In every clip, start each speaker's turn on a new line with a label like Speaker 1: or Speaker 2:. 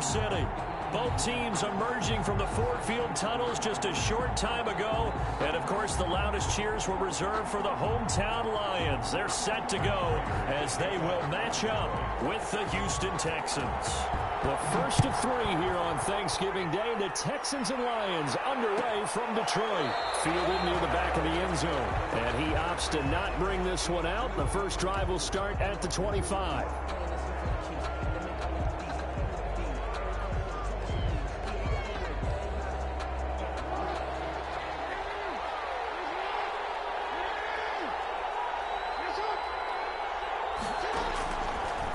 Speaker 1: Motor City. Both teams emerging from the Ford Field tunnels just a short time ago. And, of course, the loudest cheers were reserved for the hometown Lions. They're set to go as they will match up with the Houston Texans. The first of three here on Thanksgiving Day. The Texans and Lions underway from Detroit. Fielded near the back of the end zone. And he opts to not bring this one out. The first drive will start at the 25.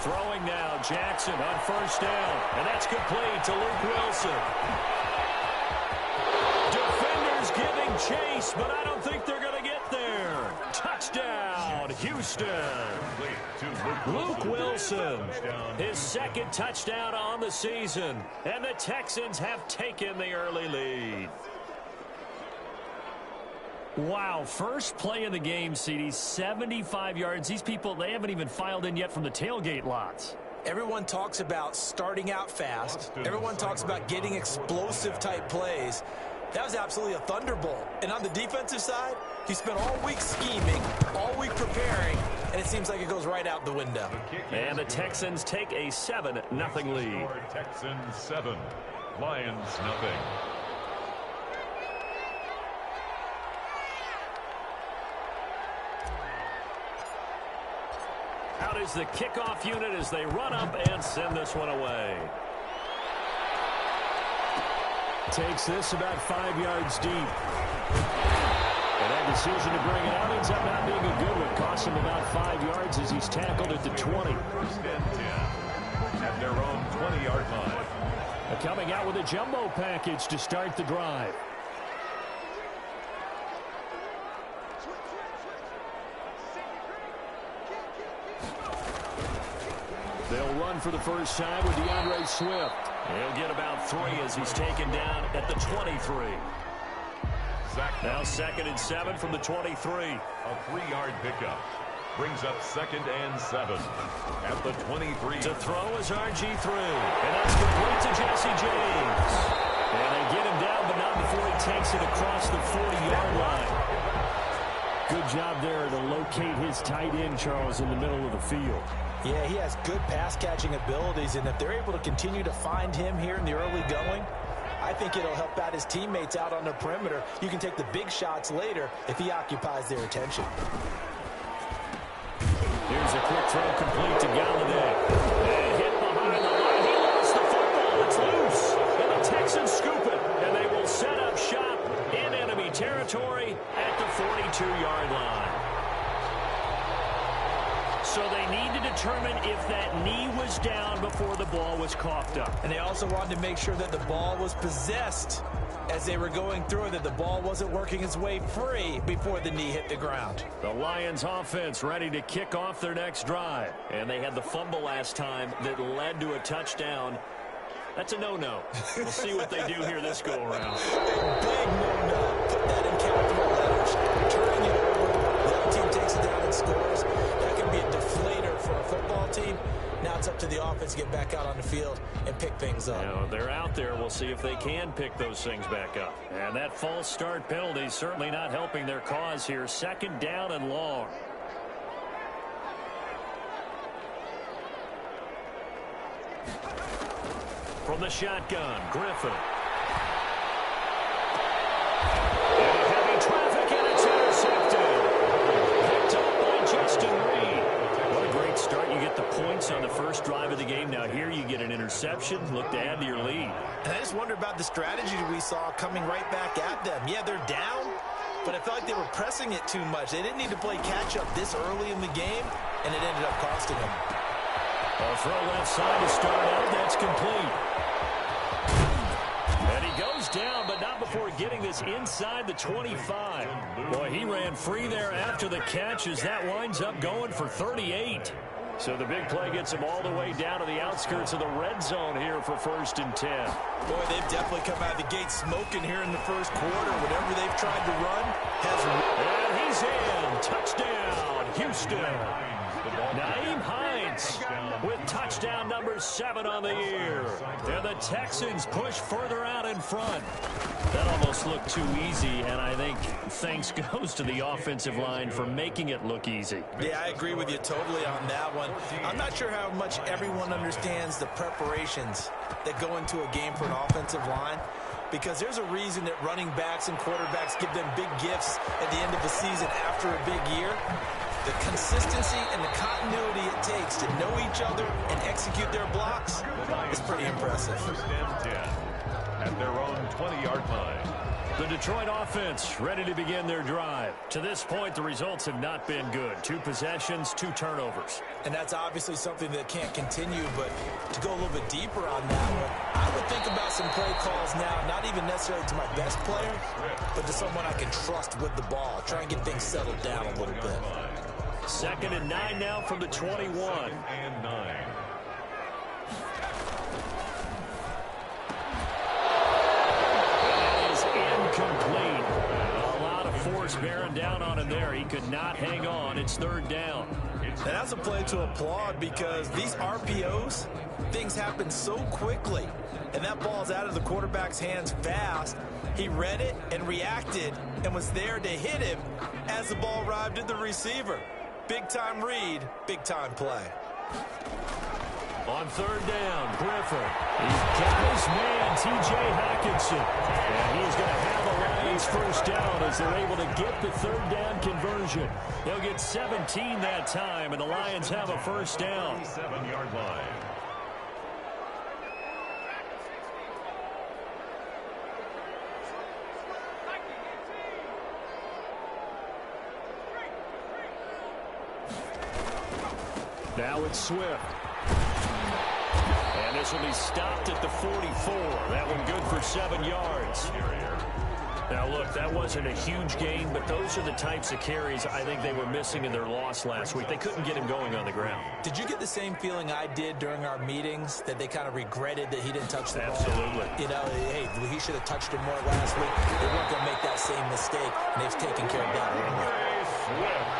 Speaker 1: Throwing now, Jackson on first down. And that's complete to Luke Wilson. Defenders giving chase, but I don't think they're going to get there. Touchdown, Houston. Luke Wilson, his second touchdown on the season. And the Texans have taken the early lead. Wow, first play of the game, CD, 75 yards. These people, they haven't even filed in yet from the tailgate lots.
Speaker 2: Everyone talks about starting out fast. Everyone talks about getting explosive-type plays. That was absolutely a thunderbolt. And on the defensive side, he spent all week scheming, all week preparing, and it seems like it goes right out the window.
Speaker 1: And the Texans take a 7-0 lead.
Speaker 3: Texans 7, Lions nothing.
Speaker 1: Out is the kickoff unit as they run up and send this one away. Takes this about 5 yards deep. And that decision to bring it out ends up not being a good one. Costs him about 5 yards as he's tackled at the 20.
Speaker 3: First and 10 at their own 20-yard line.
Speaker 1: Coming out with a jumbo package to start the drive. They'll run for the first time with DeAndre Swift. He'll get about 3 as he's taken down at the 23. Now 2nd and 7 from the 23.
Speaker 3: A 3-yard pickup. Brings up 2nd and 7 at the 23.
Speaker 1: To throw is RG3. And that's complete to Jesse James. And they get him down, but not before he takes it across the 40-yard line. Good job there to locate his tight end, Charles, in the middle of the field.
Speaker 2: Yeah, he has good pass-catching abilities, and if they're able to continue to find him here in the early going, I think it'll help out his teammates out on the perimeter. You can take the big shots later if he occupies their attention.
Speaker 1: Here's a quick throw complete to Galladay. And hit behind the line. He lost the football. It's loose. And the Texans scoop it. And they will set up shop in enemy territory at the 42-yard line. So they need to determine if that knee was down before the ball was coughed up.
Speaker 2: And they also wanted to make sure that the ball was possessed as they were going through it, that the ball wasn't working its way free before the knee hit the ground.
Speaker 1: The Lions offense ready to kick off their next drive. And they had the fumble last time that led to a touchdown. That's a no-no. We'll see what they do here this go-around.
Speaker 2: A big no-no. Put that in capital letters. Turning it over. The other team takes it down and scores. That can be a deflator for a football team. Now it's up to the offense to get back out on the field and pick things up.
Speaker 1: You know, they're out there. We'll see if they can pick those things back up. And that false start penalty certainly not helping their cause here. 2nd down and long. From the shotgun, Griffin. Into heavy traffic, and it's intercepted. Picked up by Justin Reed. What a great start. You get the points on the first drive of the game. Now here you get an interception. Look to add to your lead.
Speaker 2: And I just wonder about the strategy we saw coming right back at them. Yeah, they're down, but I felt like they were pressing it too much. They didn't need to play catch-up this early in the game, and it ended up costing them.
Speaker 1: A throw left side to start out. That's complete. And he goes down, but not before getting this inside the 25. Boy, he ran free there after the catch as that winds up going for 38. So the big play gets him all the way down to the outskirts of the red zone here for 1st and 10.
Speaker 2: Boy, they've definitely come out of the gate smoking here in the first quarter. Whatever they've tried to run has...
Speaker 1: And he's in. Touchdown, Houston. Naeem Hines with touchdown number 7 on the year. And the Texans push further out in front. That almost looked too easy, and I think thanks goes to the offensive line for making it look easy.
Speaker 2: Yeah, I agree with you totally on that one. I'm not sure how much everyone understands the preparations that go into a game for an offensive line, because there's a reason that running backs and quarterbacks give them big gifts at the end of the season after a big year. The consistency and the continuity it takes to know each other and execute their blocks is pretty impressive.
Speaker 3: First and 10 at their own 20-yard line.
Speaker 1: The Detroit offense ready to begin their drive. To this point, the results have not been good. 2 possessions, 2 turnovers.
Speaker 2: And that's obviously something that can't continue, but to go a little bit deeper on that one, I would think about some play calls now, not even necessarily to my best player, but to someone I can trust with the ball. Try and get things settled down a little bit.
Speaker 1: 2nd and 9 now from the 21.
Speaker 3: And 9.
Speaker 1: Incomplete. A lot of force bearing down on him there. He could not hang on. It's 3rd down.
Speaker 2: And that's a play to applaud, because these RPOs, things happen so quickly. And that ball's out of the quarterback's hands fast. He read it and reacted and was there to hit him as the ball arrived at the receiver. Big-time read, big-time play.
Speaker 1: On 3rd down, Griffin. He's got his man, T.J. Hockenson. And he's going to have a Lions first down as they're able to get the 3rd down conversion. They'll get 17 that time, and the Lions have a first down.
Speaker 3: 7-yard line.
Speaker 1: Now it's Swift. And this will be stopped at the 44. That one good for 7 yards. Now, look, that wasn't a huge gain, but those are the types of carries I think they were missing in their loss last week. They couldn't get him going on the ground.
Speaker 2: Did you get the same feeling I did during our meetings, that they kind of regretted that he didn't touch the ball?
Speaker 1: Absolutely.
Speaker 2: You know, hey, he should have touched it more last week. They weren't going to make that same mistake, and they've taken care of that early.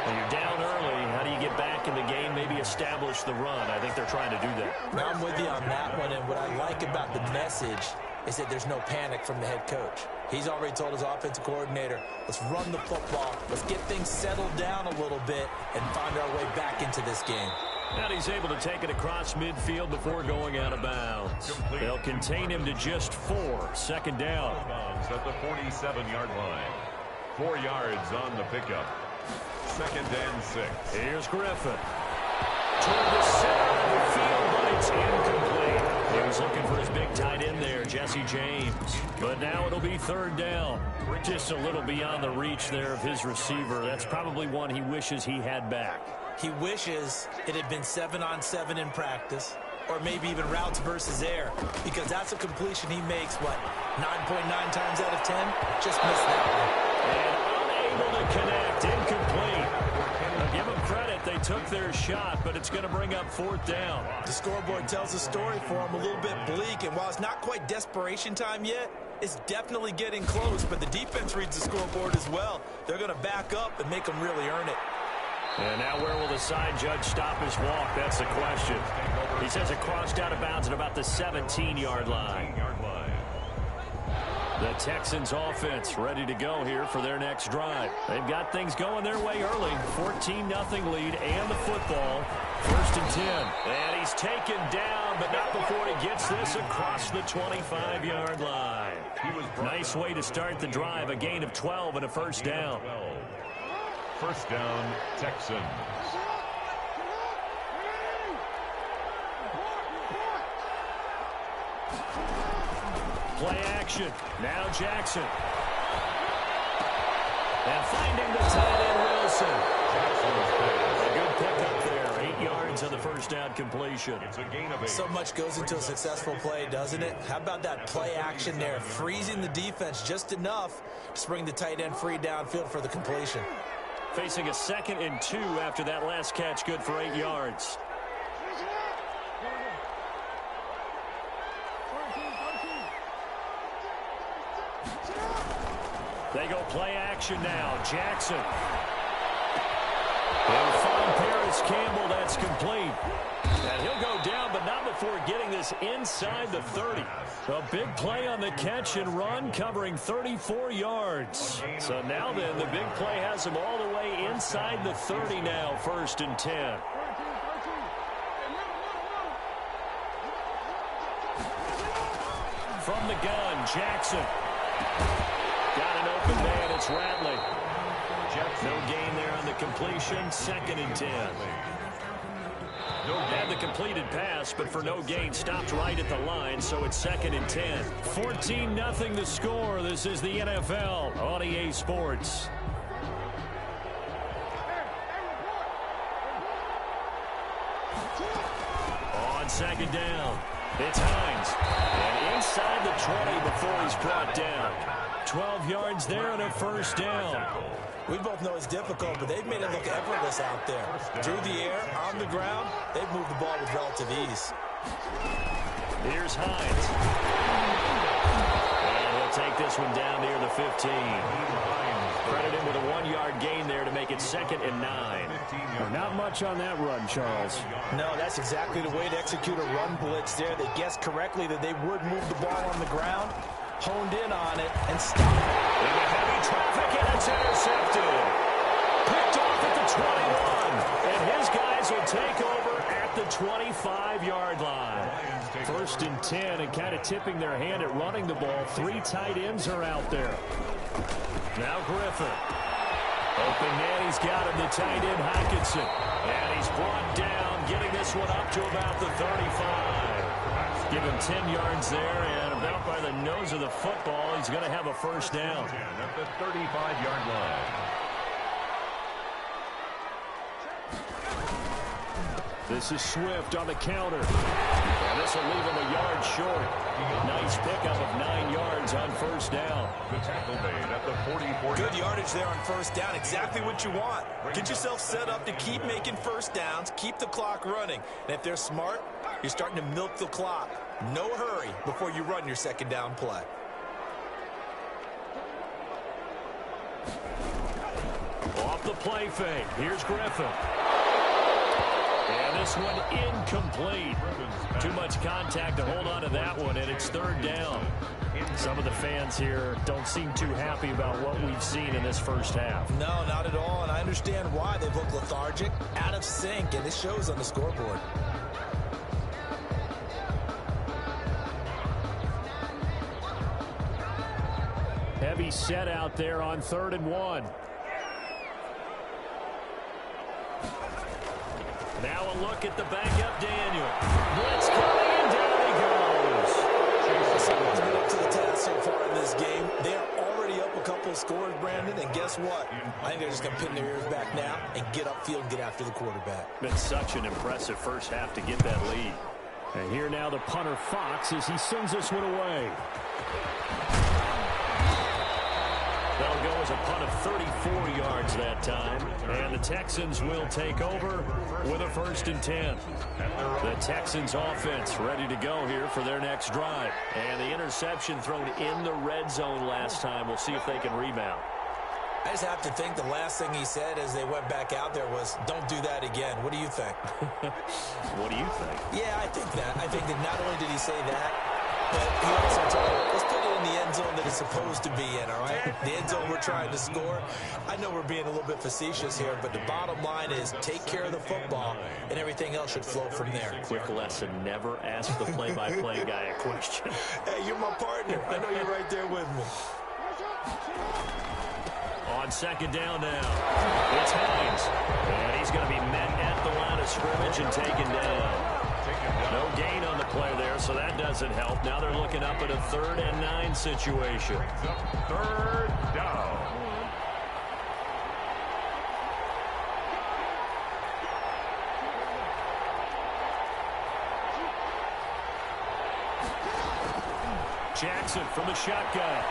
Speaker 1: When you're down early, how do you get back in the game, maybe establish the run? I think they're trying to do that.
Speaker 2: Now, I'm with you on that one, and what I like about the message is that there's no panic from the head coach. He's already told his offensive coordinator, let's run the football, let's get things settled down a little bit and find our way back into this game.
Speaker 1: And he's able to take it across midfield before going out of bounds. They'll contain him to just 4. 2nd down.
Speaker 3: At the 47-yard line. 4 yards on the pickup. 2nd and 6.
Speaker 1: Here's Griffin. Toward the center of the field, but it's incomplete. He was looking for his big tight end there, Jesse James. But now it'll be 3rd down. Just a little beyond the reach there of his receiver. That's probably one he wishes he had back.
Speaker 2: He wishes it had been 7-on-7 in practice, or maybe even routes versus air, because that's a completion he makes, 9.9 times out of 10? Just missed that one.
Speaker 1: And unable to connect, incomplete. Now give them credit, they took their shot, but it's going to bring up 4th down.
Speaker 2: The scoreboard tells a story for him, a little bit bleak, and while it's not quite desperation time yet, it's definitely getting close, but the defense reads the scoreboard as well. They're going to back up and make them really earn it.
Speaker 1: And now where will the side judge stop his walk? That's the question. He says it crossed out of bounds at about the 17-yard line. The Texans offense ready to go here for their next drive. They've got things going their way early. 14-0 lead and the football. 1st and 10. And he's taken down, but not before he gets this across the 25-yard line. Nice way to start the drive. A gain of 12 and a first down.
Speaker 3: 1st down, Texans.
Speaker 1: Play action. Now Jackson. And finding the tight end, Wilson. A good pickup there. 8 yards on the first down completion.
Speaker 3: It's a gain of 8.
Speaker 2: So much goes into a successful play, doesn't it? How about that play action there? Freezing the defense just enough to bring the tight end free downfield for the completion.
Speaker 1: Facing a 2nd and 2 after that last catch, good for 8 yards. They go play action now. Jackson. And from Paris Campbell, that's complete. And he'll go before getting this inside the 30. A big play on the catch and run, covering 34 yards. So now then, the big play has him all the way inside the 30 now, 1st and 10. From the gun, Jackson. Got an open man, it's Ratley. No gain there on the completion, 2nd and 10. Had the completed pass, but for no gain, stopped right at the line, so it's 2nd and 10. 14-0 the score. This is the NFL on EA Sports. On 2nd down, it's Hines. And inside the 20 before he's brought down. 12 yards there and a 1st down.
Speaker 2: We both know it's difficult, but they've made it look effortless out there. Through the air, on the ground, they've moved the ball with relative ease.
Speaker 1: Here's Hines. And he'll take this one down near the 15. Credit him with a 1-yard gain there to make it 2nd and 9.
Speaker 4: Well, not much on that run, Charles.
Speaker 2: No, that's exactly the way to execute a run blitz there. They guessed correctly that they would move the ball on the ground, honed in on it, and stopped it.
Speaker 1: Into heavy traffic, and it's intercepted. Picked off at the 21. And his guys will take over at the 25-yard line. 1st and 10, and kind of tipping their hand at running the ball. 3 tight ends are out there. Now Griffin. Open man, he's got him, the tight end, Hockenson. And he's brought down, getting this one up to about the 35. Give him 10 yards there, and about by the nose of the football, he's going to have a 1st down.
Speaker 3: At the 35-yard line.
Speaker 1: This is Swift on the counter. And this will leave him a yard short. Nice pickup of 9 yards on 1st down.
Speaker 3: The tackle made at the 44.
Speaker 2: Good yardage there on 1st down. Exactly what you want. Get yourself set up to keep making 1st downs, keep the clock running. And if they're smart, you're starting to milk the clock. No hurry before you run your 2nd down play.
Speaker 1: Off the play fake. Here's Griffin. And this one incomplete. Too much contact to hold on to that one, and it's 3rd down. Some of the fans here don't seem too happy about what we've seen in this 1st half.
Speaker 2: No, not at all, and I understand why. They've looked lethargic, out of sync, and it shows on the scoreboard.
Speaker 1: Heavy set out there on 3rd and 1. Now a look at the backup, Daniel. Blitz coming, and down he goes.
Speaker 2: Someone's been up to the task so far in this game. They are already up a couple of scores, Brandon, and guess what? I think they're just going to pin their ears back now and get upfield and get after the quarterback.
Speaker 1: Been such an impressive 1st half to get that lead. And here now the punter, Fox, as he sends this one away. That'll go as a punt of 34 yards that time. And the Texans will take over with a 1st and 10. The Texans offense ready to go here for their next drive. And the interception thrown in the red zone last time. We'll see if they can rebound.
Speaker 2: I just have to think the last thing he said as they went back out there was, don't do that again. What do you think?
Speaker 1: What do you think?
Speaker 2: Yeah, I think that. I think that not only did he say that, but he also told him, let's put it in the end zone that it's supposed to be in, all right? The end zone we're trying to score. I know we're being a little bit facetious here, but the bottom line is take care of the football, and everything else should flow from there.
Speaker 1: Quick lesson, never ask the play-by-play guy a question.
Speaker 2: Hey, you're my partner. I know you're right there with me.
Speaker 1: On 2nd down now, it's Hines. And he's going to be met at the line of scrimmage and taken down. No gain on the play there, so that doesn't help. Now they're looking up at a 3rd and 9 situation.
Speaker 3: 3rd down.
Speaker 1: Jackson from the shotgun.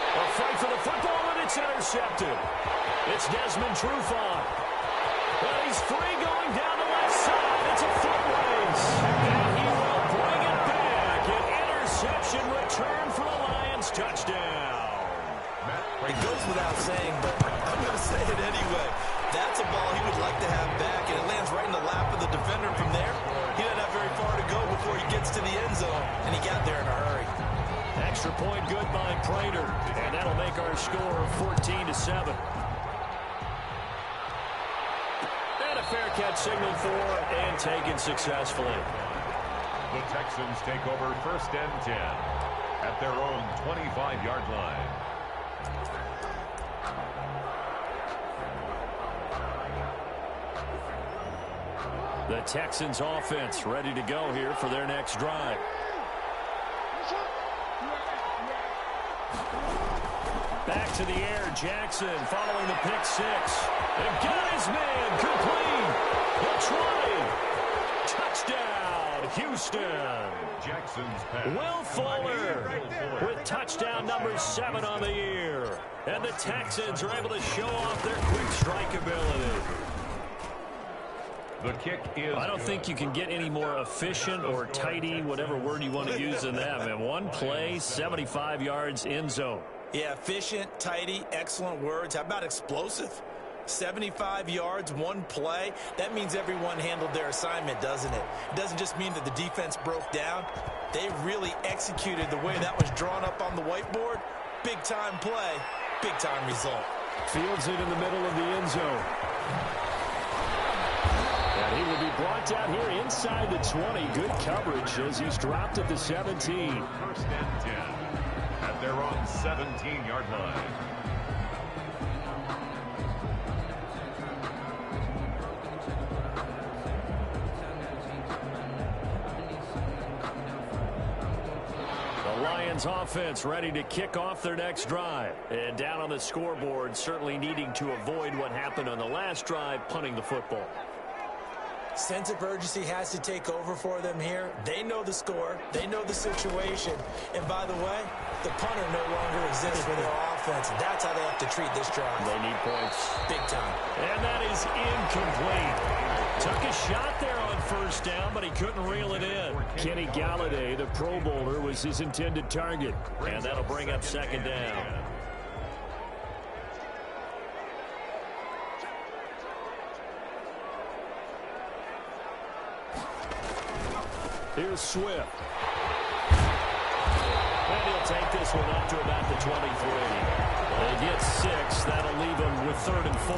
Speaker 1: A fight for the football, and it's intercepted. It's Desmond Trufant. Well, he's free going down the left side. It's a foot race. And he will bring it back. An interception return for the Lions. Touchdown.
Speaker 2: It goes without saying, but I'm going to say it anyway. That's a ball he would like to have back, and it lands right in the lap of the defender. From there, gets to the end zone, and he got there in a hurry.
Speaker 1: Extra point good by Prater, and that'll make our score 14-7. And a fair catch signaled for and taken successfully.
Speaker 3: The Texans take over 1st and 10 at their own 25-yard line.
Speaker 1: The Texans offense ready to go here for their next drive. Back to the air, Jackson following the pick six. And got his man complete. The 20. Touchdown, Houston.
Speaker 3: Jackson's pass.
Speaker 1: Will Fuller with touchdown number 7 on the year. And the Texans are able to show off their quick strike ability.
Speaker 3: The kick is
Speaker 1: I don't think you can get any more efficient or tidy, whatever word you want to use than that, man. One play, 75 yards, end zone.
Speaker 2: Yeah, efficient, tidy, excellent words. How about explosive? 75 yards, one play. That means everyone handled their assignment, doesn't it? It doesn't just mean that the defense broke down. They really executed the way that was drawn up on the whiteboard. Big-time play, big-time result.
Speaker 1: Fields it in the middle of the end zone. And he will be brought down here inside the 20. Good coverage as he's dropped at the 17.
Speaker 3: 1st and 10 at their own 17-yard line.
Speaker 1: The Lions offense ready to kick off their next drive. And down on the scoreboard, certainly needing to avoid what happened on the last drive, punting the football.
Speaker 2: Sense of urgency has to take over for them here. They know the score. They know the situation. And by the way, the punter no longer exists for their offense. That's how they have to treat this drive.
Speaker 1: They need points.
Speaker 2: Big time.
Speaker 1: And that is incomplete. Took a shot there on 1st down, but he couldn't reel it in. Kenny Galladay, the Pro Bowler, was his intended target. And that'll bring up 2nd down. Here's Swift. And he'll take this one up to about the 23. They get 6. That'll leave him with 3rd and 4.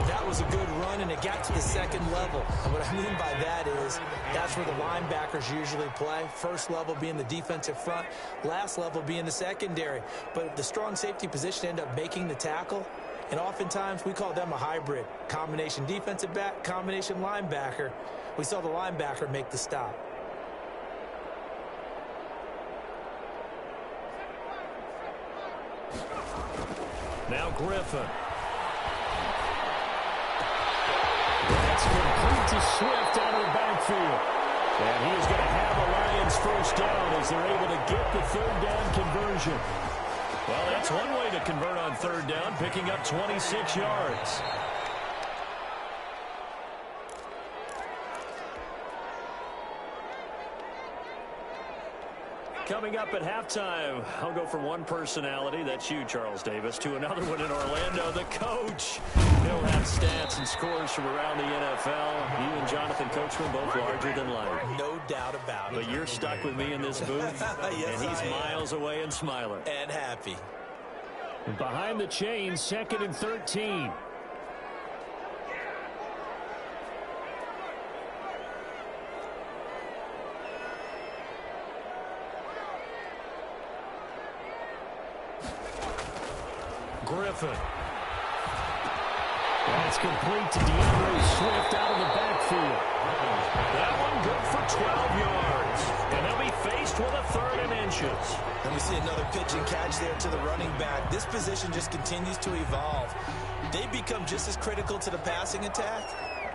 Speaker 2: That was a good run, and it got to the 2nd level. And what I mean by that is that's where the linebackers usually play. 1st level being the defensive front, last level being the secondary. But the strong safety position ended up making the tackle. And oftentimes we call them a hybrid. Combination defensive back, combination linebacker. We saw the linebacker make the stop.
Speaker 1: Now Griffin. That's complete to Swift out of the backfield. And he is going to have a Lions 1st down as they're able to get the 3rd down conversion. Well, that's one way to convert on 3rd down, picking up 26 yards. Coming up at halftime, I'll go from one personality, that's you, Charles Davis, to another one in Orlando, the coach. He'll have stats and scores from around the NFL. You and Jonathan Coachman both larger than life.
Speaker 2: No doubt about it.
Speaker 1: But you're stuck with me in this booth,
Speaker 2: yes,
Speaker 1: and he's miles away and smiling.
Speaker 2: And happy.
Speaker 1: Behind the chains, 2nd and 13. Griffin. That's complete to DeAndre Swift out of the backfield. That one good for 12 yards. And they'll be faced with a 3rd and inches.
Speaker 2: And we see another pitch and catch there to the running back. This position just continues to evolve. They become just as critical to the passing attack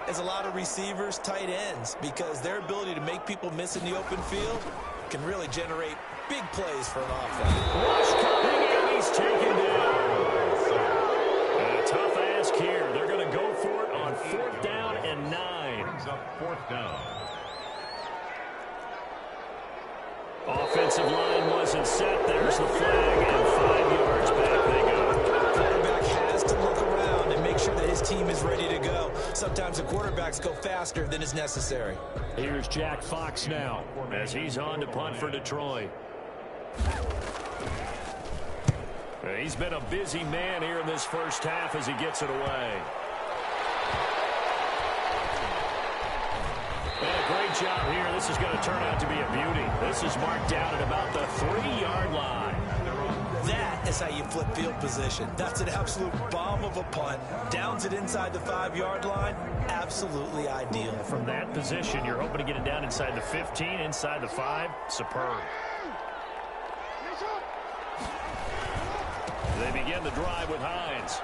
Speaker 2: as a lot of receivers, tight ends, because their ability to make people miss in the open field can really generate big plays for an offense.
Speaker 1: Rush coming, and he's taken down. And a tough ask here. They're going to go for it on 4th down and 9.
Speaker 3: Brings up 4th down.
Speaker 1: Offensive line wasn't set. There's the flag, and 5 yards back they go.
Speaker 2: Quarterback has to look around and make sure that his his team is ready to go. Sometimes the quarterbacks go faster than is necessary.
Speaker 1: Here's Jack Fox now as he's on to punt for Detroit. He's been a busy man here in this first half as he gets it away. And a great job here. This is going to turn out to be a beauty. This is marked down at about the 3-yard line.
Speaker 2: That is how you flip field position. That's an absolute bomb of a punt. Downs it inside the 5-yard line. Absolutely ideal.
Speaker 1: From that position, you're hoping to get it down inside the 15, inside the 5. Superb. They begin the drive with Hines.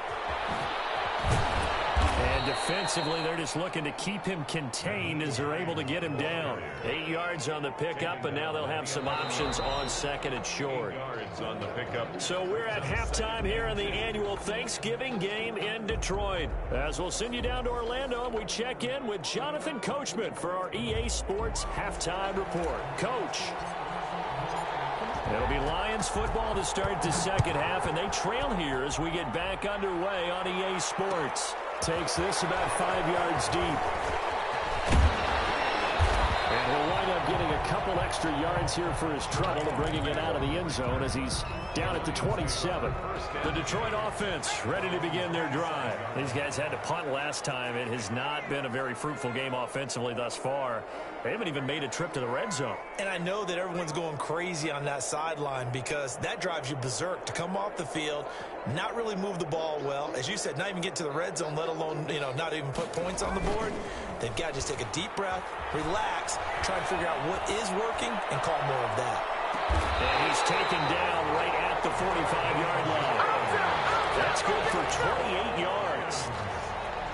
Speaker 1: And defensively, they're just looking to keep him contained as they're able to get him down. 8 yards on the pickup, and now they'll have some options on second and short.
Speaker 3: 8 yards on the pickup.
Speaker 1: So we're at halftime here in the annual Thanksgiving game in Detroit. As we'll send you down to Orlando, and we check in with Jonathan Coachman for our EA Sports Halftime Report. Coach. It'll be Lions football to start the second half, and they trail here as we get back underway on EA Sports. Takes this about 5 yards deep. And we'll wind up getting a couple extra yards here for his trouble and bringing it out of the end zone as he's down at the 27. The Detroit offense ready to begin their drive. These guys had to punt last time. It has not been a very fruitful game offensively thus far. They haven't even made a trip to the red zone.
Speaker 2: And I know that everyone's going crazy on that sideline because that drives you berserk to come off the field, not really move the ball well. As you said, not even get to the red zone, let alone, not even put points on the board. They've got to just take a deep breath, relax, try and figure out what is working, and call more of that.
Speaker 1: And he's taken down right at the 45-yard line. That's good for 28 yards.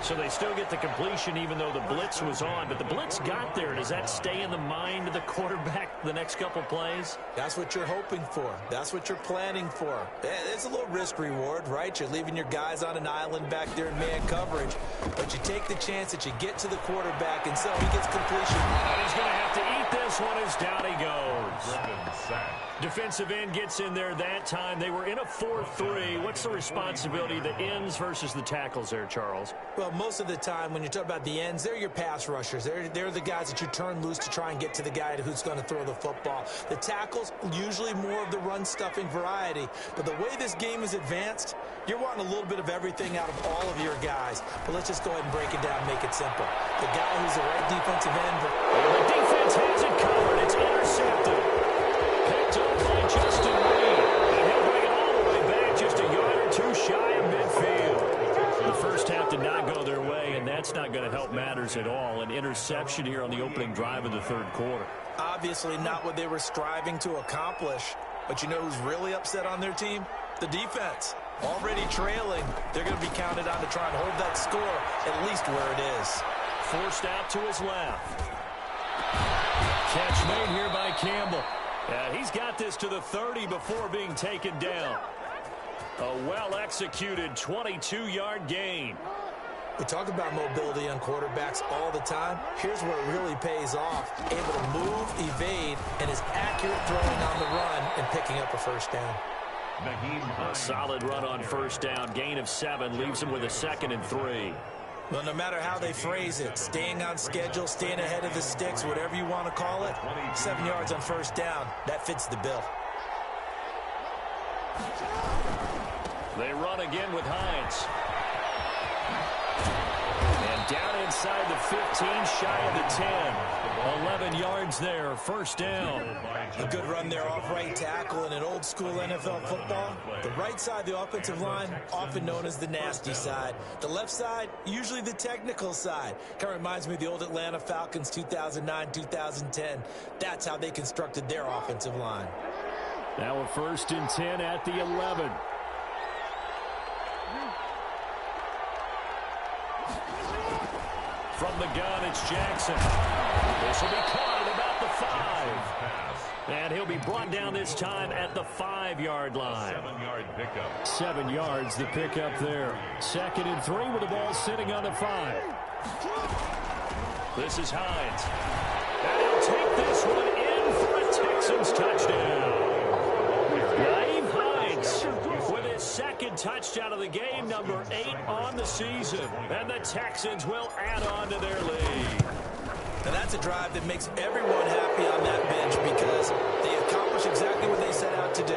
Speaker 1: So they still get the completion even though the blitz was on. But the blitz got there. Does that stay in the mind of the quarterback the next couple plays?
Speaker 2: That's what you're hoping for. That's what you're planning for. It's a little risk reward, right? You're leaving your guys on an island back there in man coverage. But you take the chance that you get to the quarterback, and so he gets completion.
Speaker 1: And he's going to have to eat this one as down he goes. Defensive end gets in there that time. They were in a 4-3. What's the responsibility, the ends versus the tackles there, Charles?
Speaker 2: Well, most of the time when you talk about the ends, they're your pass rushers. They're the guys that you turn loose to try and get to the guy who's going to throw the football. The tackles, usually more of the run-stuffing variety. But the way this game is advanced, you're wanting a little bit of everything out of all of your guys. But let's just go ahead and break it down and make it simple. The guy who's the right defensive end.
Speaker 1: The defense has it covered. It's intercepted. Picked up by Justin Reed. And he'll bring it all the way back just a yard or two shy of midfield. The first half did not go their way, and that's not going to help matters at all. An interception here on the opening drive of the third quarter.
Speaker 2: Obviously not what they were striving to accomplish. But you know who's really upset on their team? The defense. Already trailing. They're going to be counted on to try and hold that score at least where it is.
Speaker 1: Forced out to his left. Catch made here by Campbell. He's got this to the 30 before being taken down. A well-executed 22-yard gain.
Speaker 2: We talk about mobility on quarterbacks all the time. Here's where it really pays off. Able to move, evade, and is accurate throwing on the run and picking up a first down.
Speaker 1: A solid run on first down. Gain of 7 leaves him with a 2nd and 3.
Speaker 2: Well, no matter how they phrase it, staying on schedule, staying ahead of the sticks, whatever you want to call it, 7 yards on first down, that fits the bill.
Speaker 1: They run again with Hines. And down inside the 15, shy of the 10. 11 yards there, first down.
Speaker 2: A good run there off right tackle in an old-school NFL football. The right side of the offensive line, often known as the nasty side. The left side, usually the technical side. Kind of reminds me of the old Atlanta Falcons 2009-2010. That's how they constructed their offensive line.
Speaker 1: Now a 1st and 10 at the 11. From the gun, it's Jackson. This will be caught at about the 5. And he'll be brought down this time at the 5-yard line.
Speaker 3: 7-yard pickup.
Speaker 1: 7 yards, the pickup there. 2nd and 3 with the ball sitting on the 5. This is Hines. And he'll take this one in for a Texans touchdown. Naeem Hines with his 2nd touchdown of of the game, number 8 on the season. And the Texans will add on to their lead.
Speaker 2: And that's a drive that makes everyone happy on that bench because they accomplish exactly what they set out to do.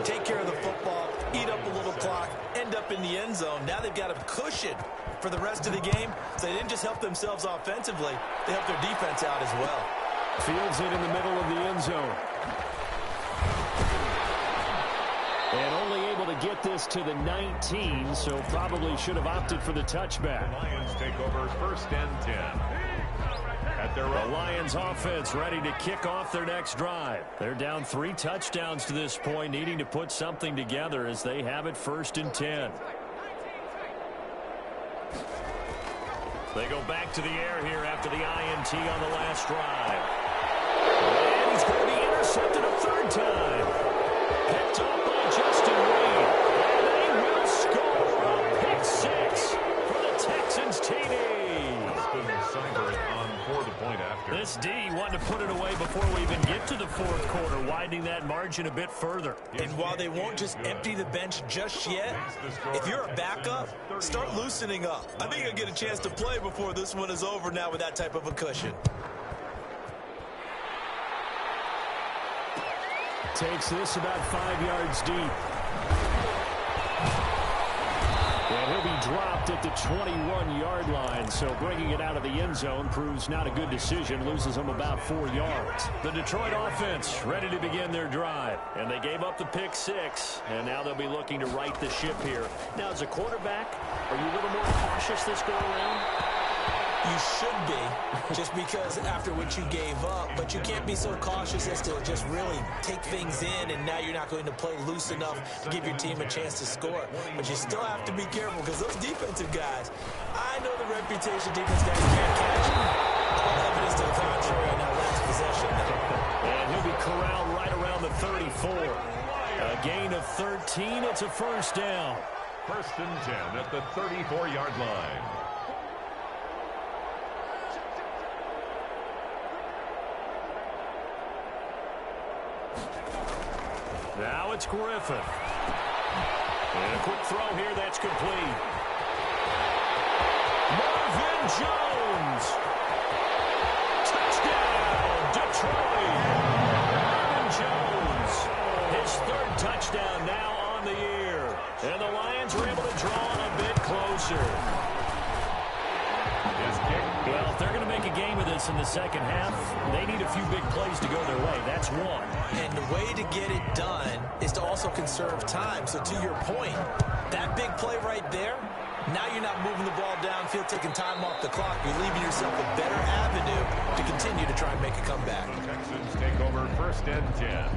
Speaker 2: Take care of the football, eat up a little clock, end up in the end zone. Now they've got a cushion for the rest of the game. So they didn't just help themselves offensively, they helped their defense out as well.
Speaker 4: Fields it in the middle of the end zone. And only able to get this to the 19, so probably should have opted for the touchback.
Speaker 3: The Lions take over 1st and 10. At their
Speaker 1: The Lions offense ready to kick off their next drive. They're down 3 touchdowns to this point, needing to put something together as they have it 1st and 10. They go back to the air here after the INT on the last drive. And he's going to be intercepted a 3rd time. Picked up by Justin Reed. And they will score a pick 6 for the Texans TD.
Speaker 3: on for the point after.
Speaker 1: This D wanted to put it away before we even get to the 4th quarter, widening that margin a bit further.
Speaker 2: And while they won't just empty the bench just yet, if you're a backup, start loosening up. I think you'll get a chance to play before this one is over now with that type of a cushion.
Speaker 4: Takes this about 5 yards deep. And he'll be dropped at the 21-yard line, so bringing it out of the end zone proves not a good decision. Loses him about 4 yards.
Speaker 1: The Detroit offense ready to begin their drive. And they gave up the pick 6, and now they'll be looking to right the ship here. Now, as a quarterback, are you a little more cautious this go around?
Speaker 2: You should be, just because after what you gave up, but you can't be so cautious as to just really take things in, and now you're not going to play loose enough to give your team a chance to score. But you still have to be careful because those defensive guys, I know the reputation defense guys can't catch. All evidence to the contrary on that last possession.
Speaker 1: And he'll be corralled right around the 34. A gain of 13. It's a 1st down.
Speaker 3: 1st and 10 at the 34-yard line.
Speaker 1: Now it's Griffin. And a quick throw here, that's complete. Marvin Jones. Touchdown, Detroit. Marvin Jones. His 3rd touchdown now on the year. And the Lions are able to draw a bit closer. Well, if they're going to make a game of this in the 2nd half, they need a few big plays to go their way. That's one.
Speaker 2: And the way to get it done is to also conserve time. So to your point, that big play right there, now you're not moving the ball downfield, taking time off the clock. You're leaving yourself a better avenue to continue to try and make a comeback.
Speaker 3: The Texans take over 1st and 10.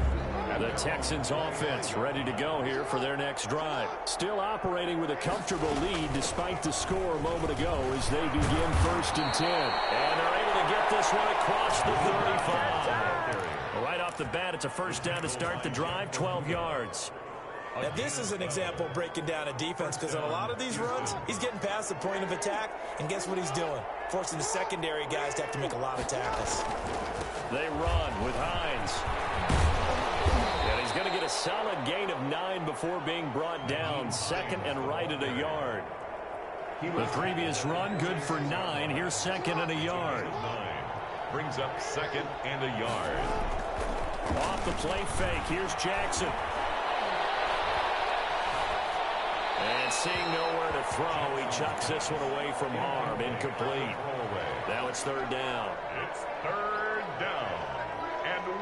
Speaker 1: The Texans offense ready to go here for their next drive. Still operating with a comfortable lead despite the score a moment ago as they begin 1st and 10. And they're able to get this one across the 35. Right off the bat, it's a 1st down to start the drive, 12 yards.
Speaker 2: Now, this is an example of breaking down a defense because on a lot of these runs, he's getting past the point of attack, and guess what he's doing? Forcing the secondary guys to have to make a lot of tackles.
Speaker 1: They run with Hines. And he's going to get a solid gain of 9 before being brought down. 2nd and right at a yard. The previous run, good for 9. Here's 2nd and a yard.
Speaker 3: 9 brings up 2nd and a yard.
Speaker 1: Off the play fake. Here's Jackson. And seeing nowhere to throw, he chucks this one away from harm. Incomplete. Now it's 3rd down.
Speaker 3: It's 3rd down and 1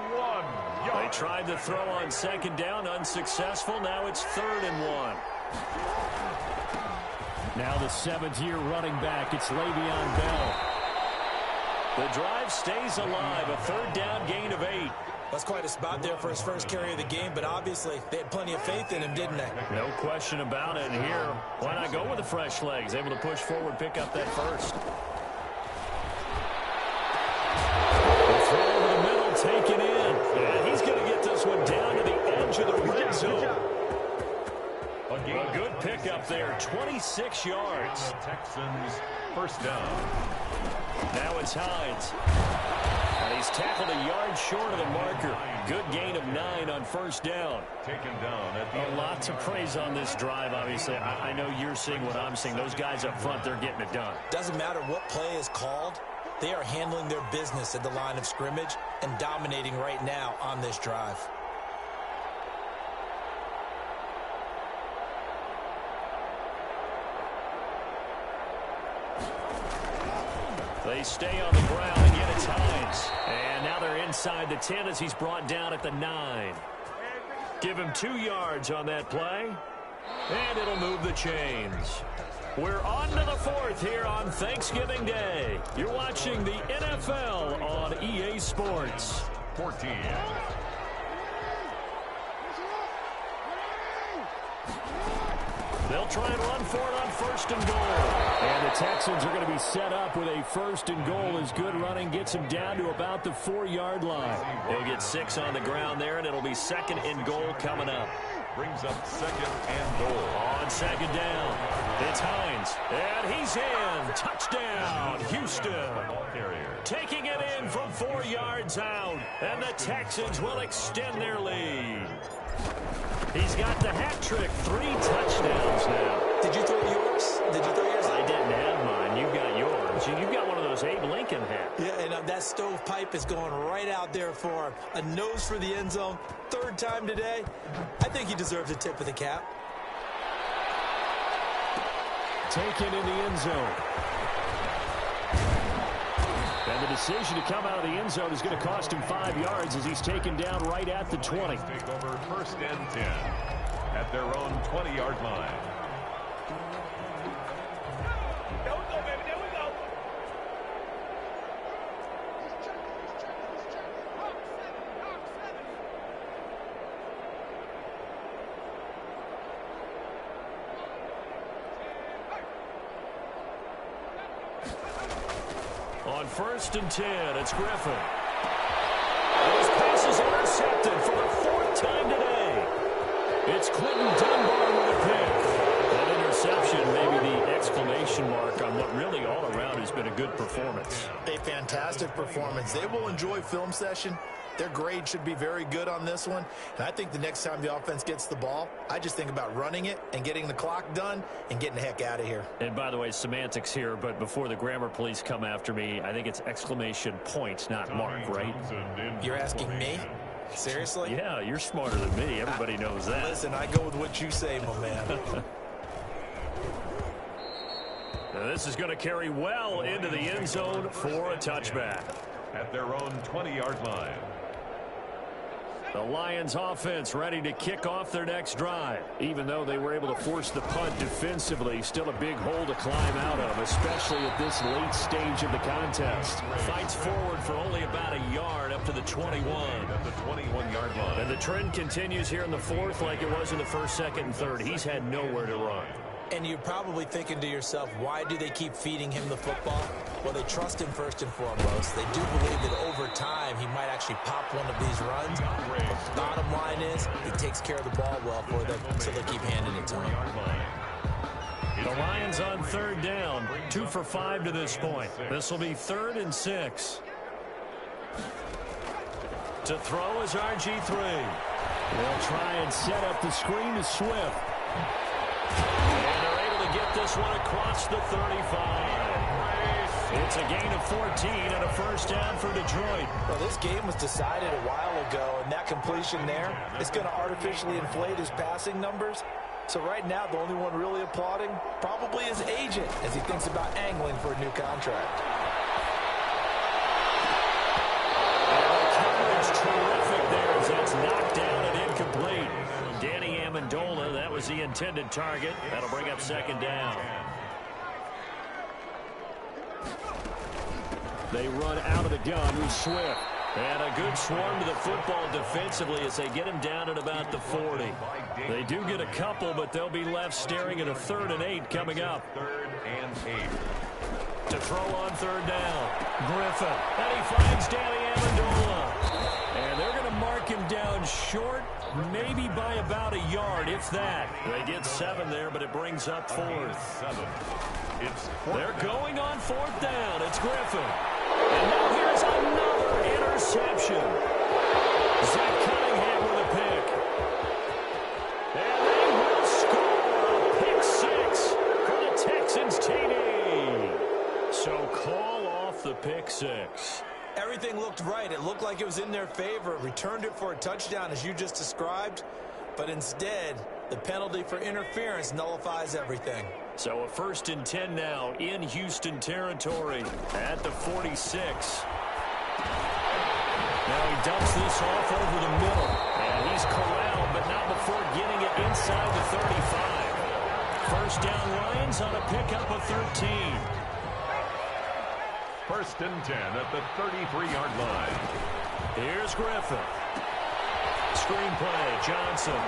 Speaker 3: yard.
Speaker 1: They tried to throw on 2nd down, unsuccessful. Now it's 3rd and 1.
Speaker 4: Now the 7th-year running back, it's Le'Veon Bell.
Speaker 1: The drive stays alive, a 3rd down gain of 8.
Speaker 2: That's quite a spot there for his first carry of the game, but obviously they had plenty of faith in him, didn't they?
Speaker 1: No question about it. And here, why not go with the fresh legs? Able to push forward, pick up that first. The throw over the middle, taken in. And he's going to get this one down to the edge of the red zone. A good pickup there, 26 yards.
Speaker 3: Texans 1st down.
Speaker 1: Now it's Hines. And he's tackled a yard short of the marker. Good gain of 9 on first down.
Speaker 3: Taken down at
Speaker 4: A lot to praise on this drive, obviously. I know you're seeing what I'm seeing. Those guys up front, they're getting it done.
Speaker 2: Doesn't matter what play is called. They are handling their business at the line of scrimmage and dominating right now on this drive.
Speaker 1: They stay on the ground and get it Hines. And now they're inside the 10 as he's brought down at the 9. Give him 2 yards on that play. And it'll move the chains. We're on to the 4th here on Thanksgiving Day. You're watching the NFL on EA Sports.
Speaker 3: 14.
Speaker 1: They'll try and run for it on 1st and goal.
Speaker 4: And the Texans are going to be set up with a 1st and goal as good running gets him down to about the 4-yard line.
Speaker 1: They'll get 6 on the ground there, and it'll be 2nd and goal coming up.
Speaker 3: Brings up 2nd and goal.
Speaker 1: On 2nd down, it's Hines. And he's in. Touchdown, Houston.
Speaker 3: Ball carrier.
Speaker 1: Taking it in from 4 yards out. And the Texans will extend their lead. He's got the hat trick. 3 touchdowns now.
Speaker 2: Did you throw yours? Did you throw yours?
Speaker 1: I didn't have mine. You got yours. You've got one of those Abe Lincoln hats.
Speaker 2: Yeah, and that stovepipe is going right out there for him. A nose for the end zone. 3rd time today. I think he deserves a tip of the cap.
Speaker 4: Taken in the end zone. And the decision to come out of the end zone is going to cost him 5 yards as he's taken down right at the 20.
Speaker 3: Take over 1st and 10 at their own 20-yard line.
Speaker 5: There we go, baby. There we go.
Speaker 1: On 1st and 10, it's Griffin. His pass is intercepted for the 4th time today. It's Quentin Dunbar with a pick. That interception, maybe the exclamation mark on what really all around has been a good performance.
Speaker 6: A fantastic performance. They will enjoy film session. Their grade should be very good on this one. And I think the next time the offense gets the ball, I just think about running it and getting the clock done and getting the heck out of here.
Speaker 1: And by the way, semantics here, but before the grammar police come after me, I think it's exclamation point, not mark, right?
Speaker 2: You're asking me? Seriously?
Speaker 1: Yeah, you're smarter than me. Everybody knows that.
Speaker 2: Listen, I go with what you say, my man.
Speaker 1: Now this is going to carry well into the end zone for a touchback.
Speaker 3: At their own 20-yard line.
Speaker 1: The Lions offense ready to kick off their next drive. Even though they were able to force the punt defensively, still a big hole to climb out of, especially at this late stage of the contest. Fights forward for only about a yard up to the 21.
Speaker 3: At the 21-yard line.
Speaker 1: And the trend continues here in the 4th like it was in the 1st, 2nd, and 3rd. He's had nowhere to run.
Speaker 2: And you're probably thinking to yourself, why do they keep feeding him the football? Well, they trust him first and foremost. They do believe that over time he might actually pop one of these runs. But the bottom line is he takes care of the ball well for them, so they keep handing it to him.
Speaker 1: The Lions on 3rd down, 2 for 5 to this point. This will be 3rd and 6. To throw is RG3.
Speaker 4: They'll try and set up the screen to Swift.
Speaker 1: And they're able to get this one across the 35. It's a gain of 14 and a 1st down for Detroit.
Speaker 2: Well, this game was decided a while ago, and that completion there is going to artificially inflate his passing numbers. So right now, the only one really applauding probably his agent as he thinks about angling for a new contract.
Speaker 1: And the coverage terrific there as that's knocked down and incomplete. Danny Amendola, that was the intended target. That'll bring up 2nd down.
Speaker 4: They run out of the gun with Swift.
Speaker 1: And a good swarm to the football defensively as they get him down at about the 40. They do get a couple, but they'll be left staring at a 3rd and 8 coming up.
Speaker 3: 3rd and 8.
Speaker 1: To throw on 3rd down. Griffin. And he finds Danny Amendola. And they're going to mark him down short, maybe by about a yard, if that. They get 7 there, but it brings up 4th.
Speaker 3: 7. It's
Speaker 1: They're going on 4th down. It's Griffin. And now here's another interception. Zach Cunningham
Speaker 2: favor, returned it for a touchdown as you just described, but instead the penalty for interference nullifies everything.
Speaker 1: So a 1st and 10 now in Houston territory at the 46. Now he dumps this off over the middle, and he's corralled, but not before getting it inside the 35. 1st down Lions on a pickup of 13.
Speaker 3: 1st and 10 at the 33-yard line.
Speaker 1: Here's Griffin. Screen play, Johnson.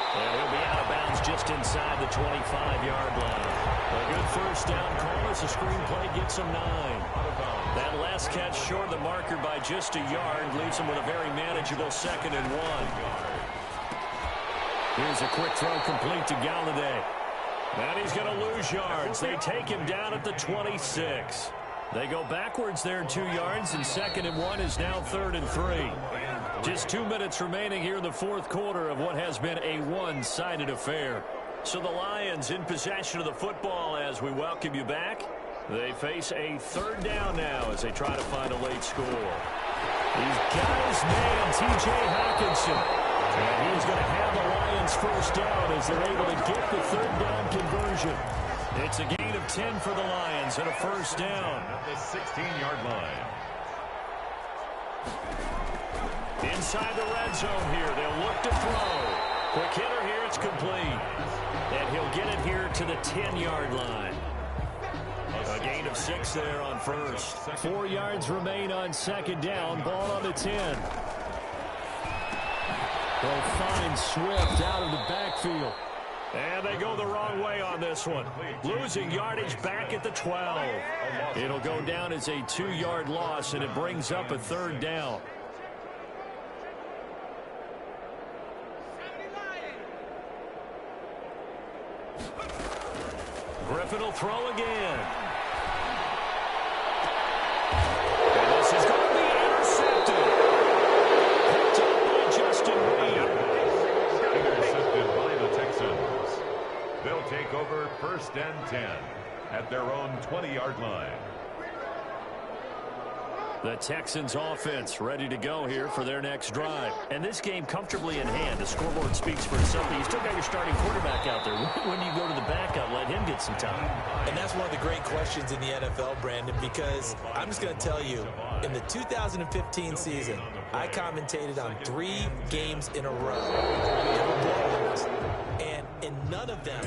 Speaker 1: And he'll be out of bounds just inside the 25-yard line. A good 1st down call as the screen play gets him 9. That last catch short of the marker by just a yard leaves him with a very manageable 2nd and 1. Here's a quick throw complete to Galladay. And he's going to lose yards. They take him down at the 26. They go backwards there 2 yards, and 2nd and 1 is now 3rd and 3. Just 2 minutes remaining here in the 4th quarter of what has been a one-sided affair. So the Lions in possession of the football as we welcome you back. They face a 3rd down now as they try to find a late score. He's got his man, T.J. Hockenson. And he's going to have the Lions 1st down as they're able to get the 3rd down conversion. It's a gain of 10 for the Lions and a 1st down.
Speaker 3: At the 16-yard line.
Speaker 1: Inside the red zone here. They'll look to throw. Quick hitter here. It's complete. And he'll get it here to the 10-yard line. A gain of 6 there on 1st.
Speaker 4: 4 yards remain on 2nd down. Ball on the 10. They'll find Swift out of the backfield.
Speaker 1: And they go the wrong way on this one. Losing yardage back at the 12. It'll go down as a 2-yard loss, and it brings up a 3rd down. Griffin will throw again. And this is going to be intercepted. Picked up by Justin Reed.
Speaker 3: Intercepted by the Texans. They'll take over 1st and 10 at their own 20-yard line.
Speaker 1: The Texans offense ready to go here for their next drive. And this game comfortably in hand. The scoreboard speaks for itself. You still got your starting quarterback out there. When do you go to the backup? Let him get some time.
Speaker 2: And that's one of the great questions in the NFL, Brandon, because I'm just going to tell you, in the 2015 season, I commentated on 3 games in a row. And in none of them